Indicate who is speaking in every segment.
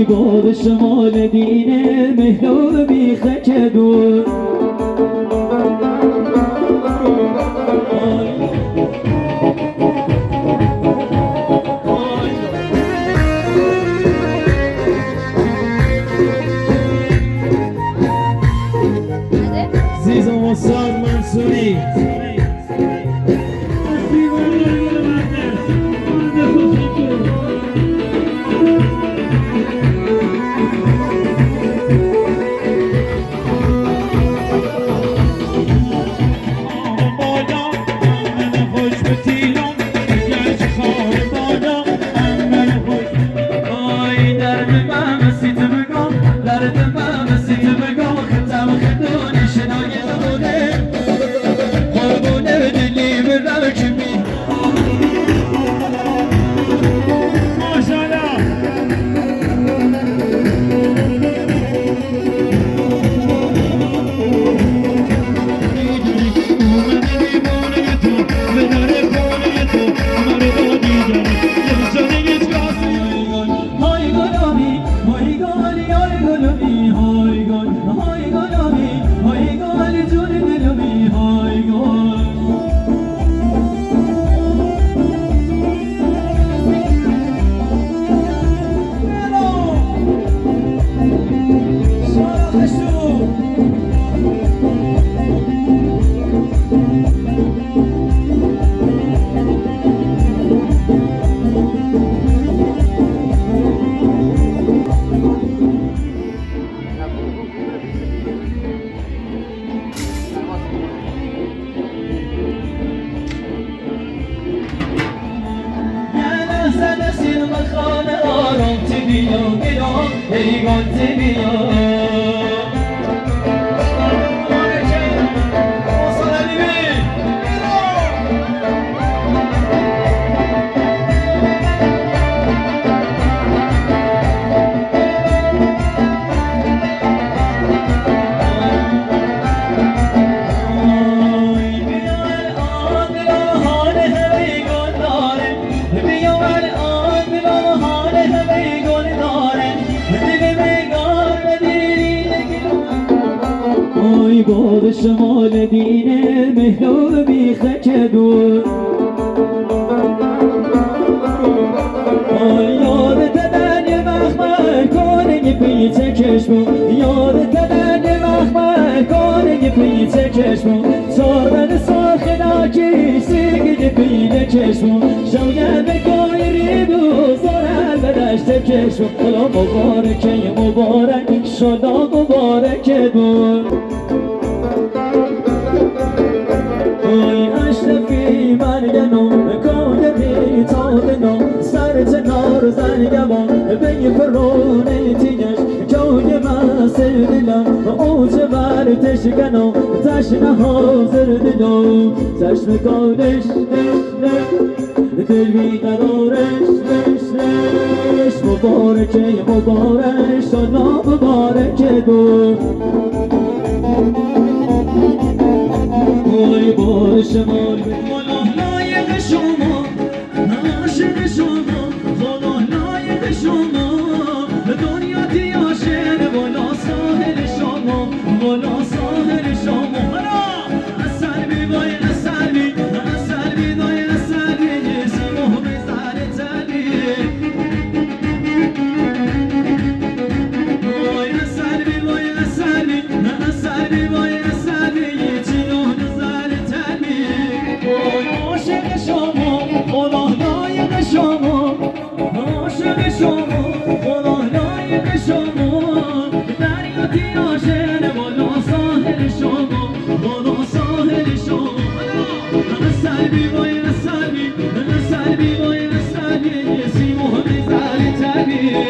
Speaker 1: ای باد شمال دینه مهرو بیخه که دور زیزا واساد منصوری باد شمال دینه مهرو بیخه که دور یادت دنی مخمر کنه پیچه کشمو یادت دنی مخمر کنه پیچه کشمو سادن ساخناکی سیگی پیله کشمو شوگه بگای ریدو زارل بدشت کشمو خلا مبارکه مبارک شدا مبارکه دور ای اشرفی مرگنم کادمی تادنم سر چنار زنگمان بی فرونه تیگش جای من سر دلم اوچ ورتش کنم تشنه حاضر دلم چشم کارش دل بیقرارش مبارکه مبارک شنا مبارکه دو ای باد شمال خدا لایق شما عاشق شما خدا لایق شما دنیا دیاشر بالا ساحل شما بالا ساحل شما اصل بی بای اصل بی دای اصل بی سیمو بزار تلی بای اصل بی بای اصل بی بای اصل بی عاشق شما خدا لایق شما عاشق شما خدا لایق شما دریا دیاشر بالا ساحل شما بالا ساحل شما اصل بی بای اصل بی بای اصل بی سیمو بزار تلی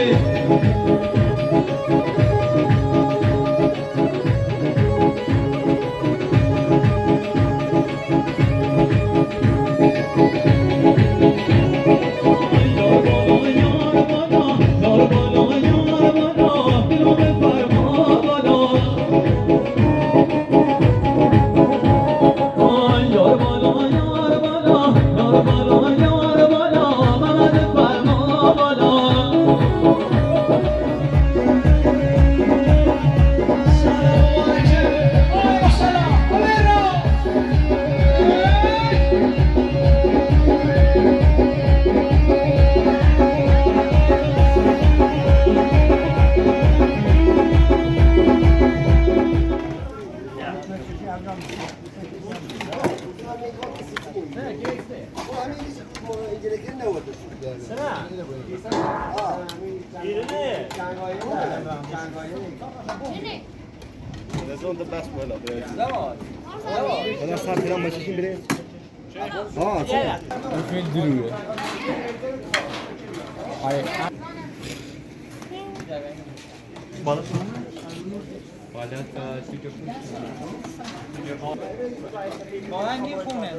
Speaker 1: Yar bana, yar bana, yar bana, yar
Speaker 2: نزون ده بس بالا سر پیران ماشین بره
Speaker 3: خیلی دروه
Speaker 2: بالا
Speaker 3: بالا تا
Speaker 4: ماهنگی خونه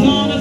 Speaker 1: زان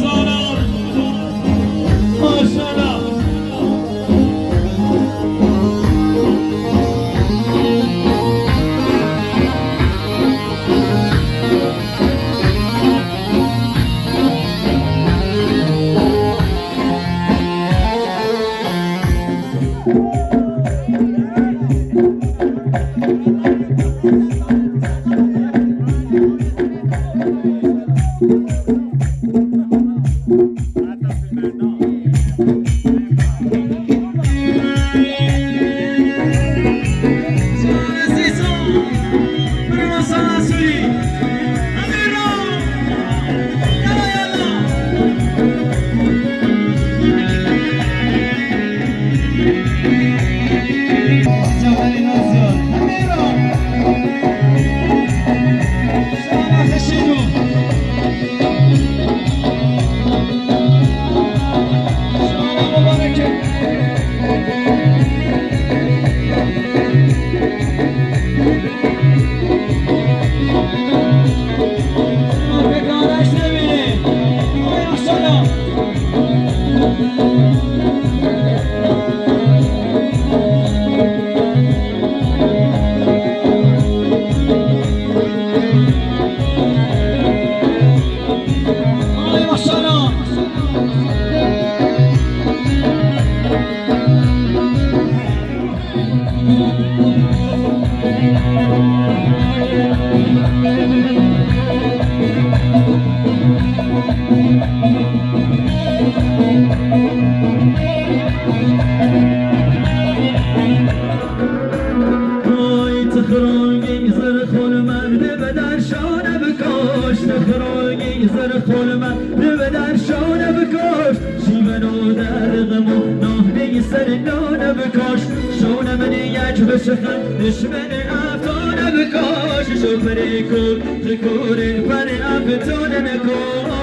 Speaker 1: در شانه بکش نخراگی زر خلمه رو در شانه بکش شیمنو در غمو نهنه سر نانه بکش شانه من یک بشخن دشمن افتانه بکش شفره کن تکوره پر افتانه نکن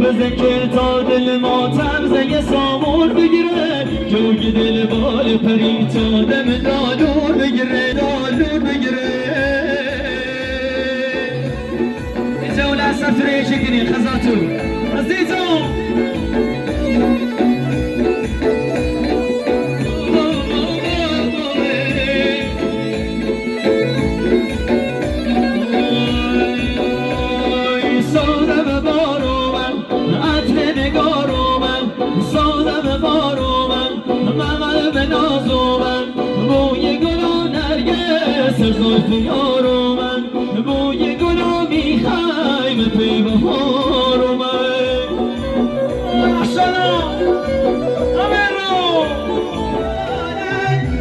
Speaker 1: بزن که تا دل ما تمزه سامون بگیره جوی دل بال پری تا دم دالون بگیره دالون بگیره اینجا اون اصلا فریه شکنی خزاتو عزیزم زلف یارو من بوی گلو میخوای به پی بهارو من ماشاءالله همه رو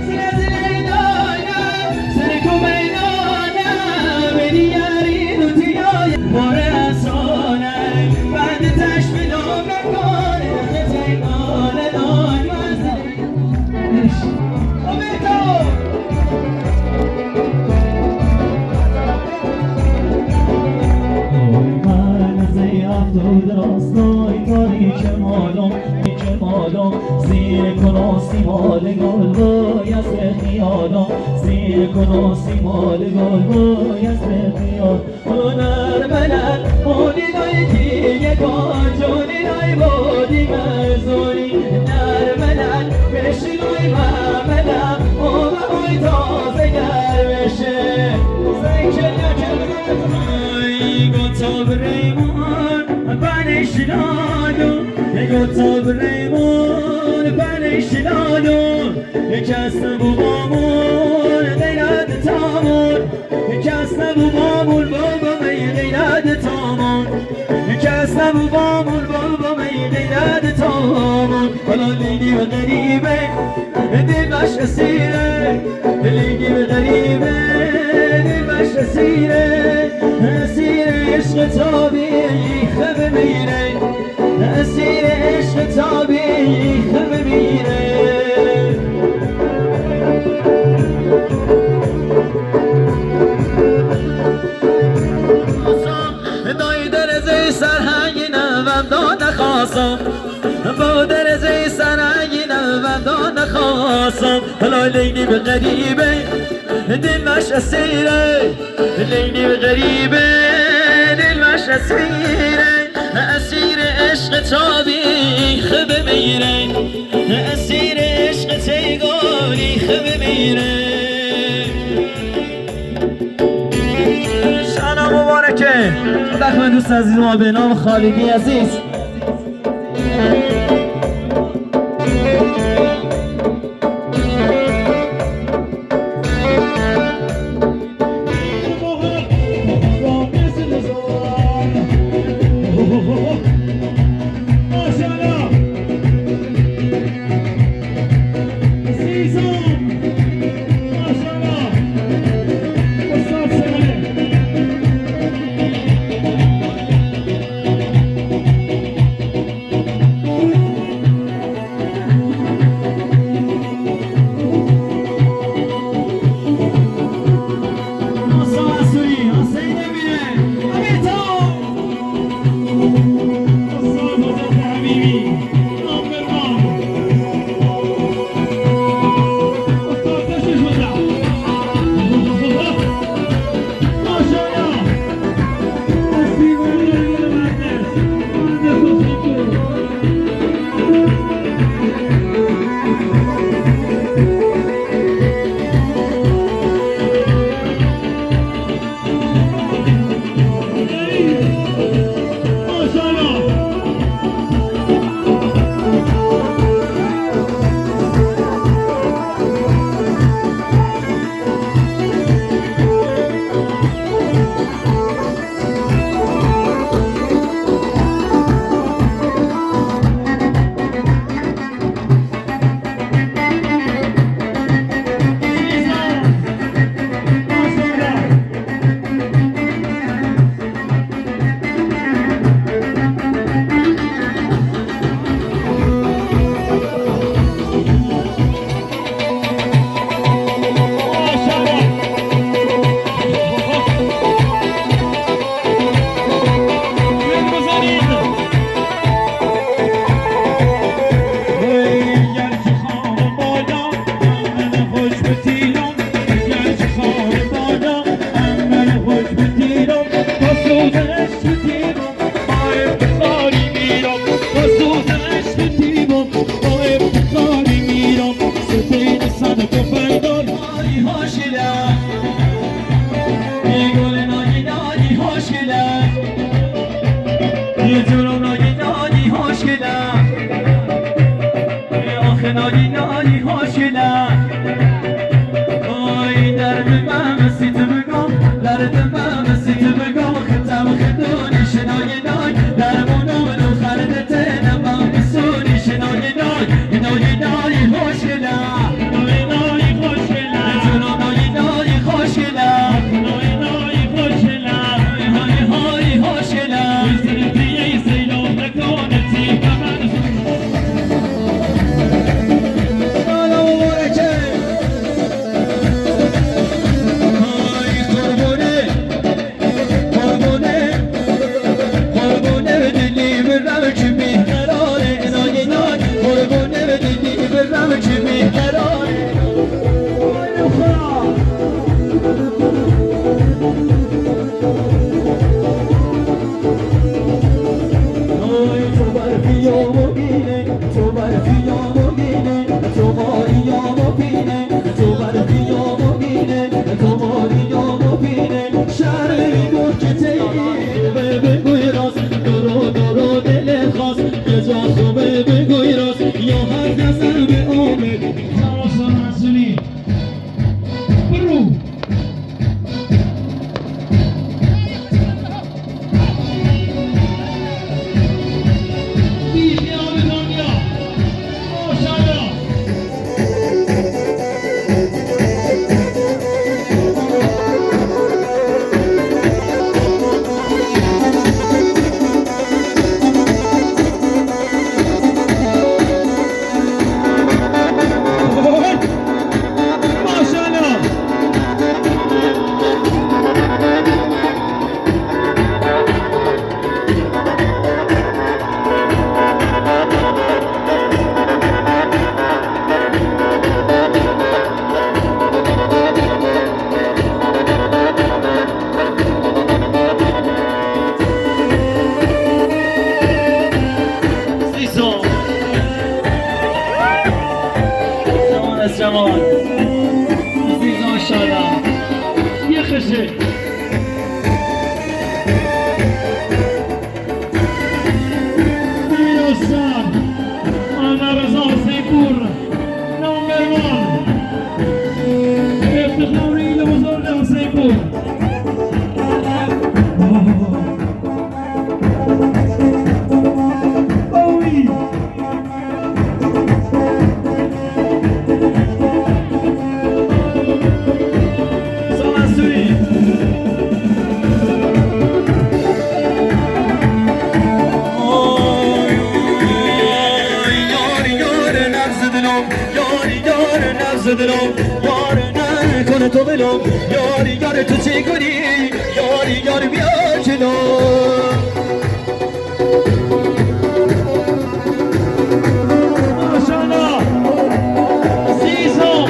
Speaker 1: زلزله دایم سرکو بیدانم بری یاری دوتیای باره اصانه بعد تشمیلو بکنه خطه آله دای راستای تاریک مالم زیر کن سیمال گل بایست خیالم زیر کن سیمال گل بایست خیال هنر ملل بودی دای دیگه کن جونی دای بودی مرزونی نر ملل بشی دای مملم اومای تازه گر بشه زنکل گتا بریمون بنشلالون گتا بریمون بنشلالون کس نبو بامون غیرت تامون کس نبو بامون بابا می غیرت تامون کس نبو بامون بابا می غیرت تامون حالا لیگی و غریبه دلش اسیره لیگی و غریبه دلش اسیره اسیر عشق طبیعی خب میره اسیر عشق طبیعی خب میره دای درزه سرهنگی نوم دان خواستم با درزه سرهنگی نوم دان خواستم حالا لیلی به غریبه دلش اسیره لیلی به غریبه دلش اسیره اسیر عشق طبیعی خب میره اسیر عشق تیگانی خب میره شانا مبارکه دخمه دوست عزیز ما به نام خالقی عزیز خوش بتیرم گرچه خواب بادا من خوش بتیرم با سوزش بتیرم با افتخاری میرم با سوزش بتیرم با افتخاری میرم سپید صدق و فیدان نایی هاشیلم یه گل نایی نایی هاشیلم یه جورم نایی نایی هاشیلم آخه نایی نایی هاشیلم آی درد من سیت بگم درد من سیت بگم ختم خدونی شنای نای درمونم رو خردت نمم بسونی شنای نای نای نای خوشگلم نای نای خوشگلم جونو نای نای خوشگلم نای نای خوشگلم های های خوشگلم سرطیه سیلام نکنه تیب من سلام مبارکه جوان عزیزان شادم یه خشه میرسم آن رضا حسینپور نمبر 1 افتخاری بزرگ حسینپور دلم یار نکنه تو بلم یاری یار تو چی کنی یاری یار بیا جلو ماشاءالله عزیزم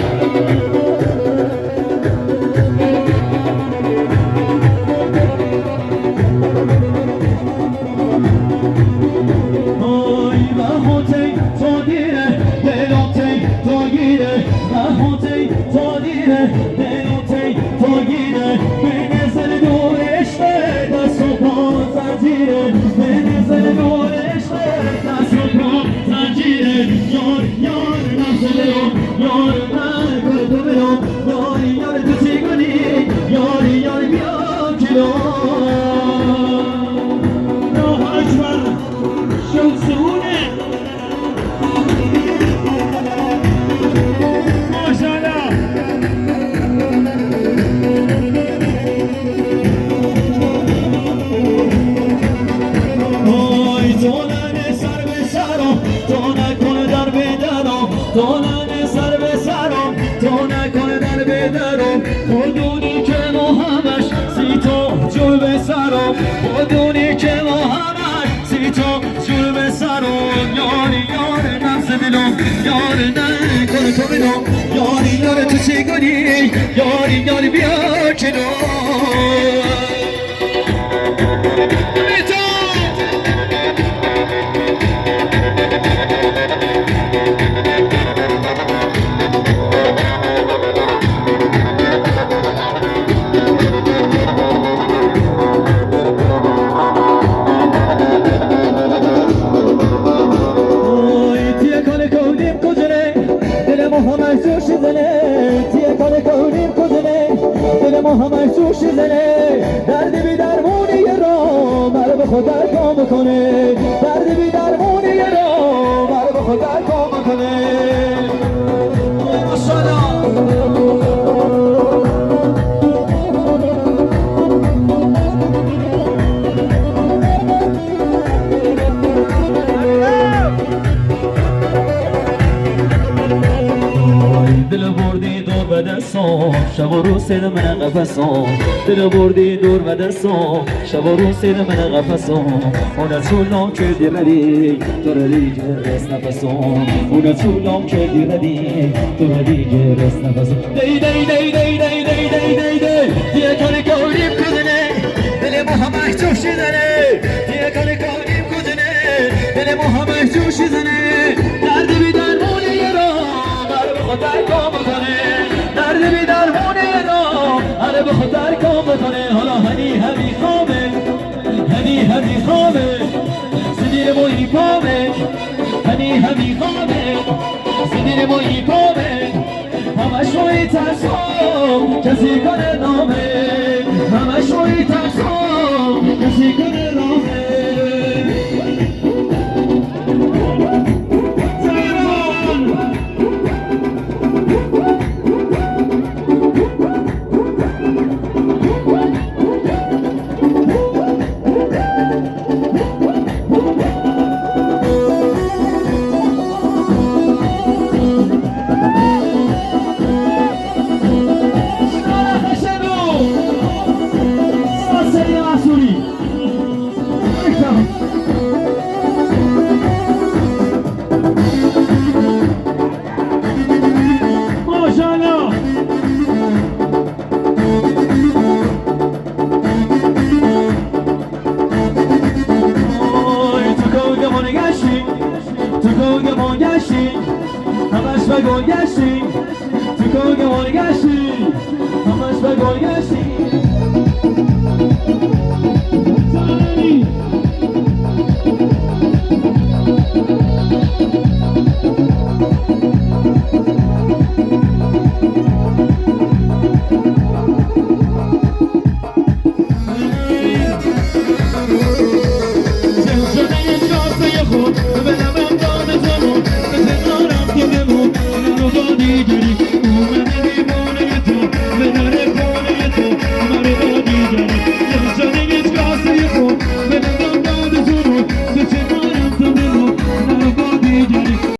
Speaker 1: آی بهاتی تو دیره دلاتی تو گیره بهاتی تو دیره دلاتی تو گیره به نظر دور عشقه دست و پا زنجیره به نظر دور عشقه دست و پا زنجیره یار یار نفس دلم یار من کار تو برم یاری یار تو چی کنی یاری یار بیا جلو الله اکبر شوسونه ماشاءالله آی دولن سر به سرم تو نکن در بدرم دولن سر به سرم تو نکن در بدرم خودونی که ما همش سی تو جور به سرم خودونی که ما همش سی تو جور به سرم یاری یار نفس دلم منو یاری نکنه تو منو یاری یاری تو چگونی یاری یاری بیا کنار همش جوش زنه درد بی درمونی را مرا به خود درکا بکنه درد بی درمونی را مرا به خود درکا بکنه دل بردی دور و دستم شب و روز سید من قفصم دل بردی دور و دستم شب و روز سید من قفصم اون طولم کردی ردی تو ردی جرس نفسم اون طولم کردی ردی تو ردی جرس نفسم دی دی دی دی دی دی دی دی دی دیگه کاری کاریم کدنه دل ما همه جوش زنه دیگه کاری کاریم کدنه دل ما همه جوش زنه درد بی درمونی را خطر کام بکنه درد بی درمونه را هره به خطر کام بکنه حالا همی خوابه همی خوابه زدیر موی پامه همی خوابه زدیر موی پامه همش موی ترسام کسی کنه نامه همش موی ترسام کسی کنه نامه همش به گل گشتی تو کوگ گل گشتی همش به گل گشتی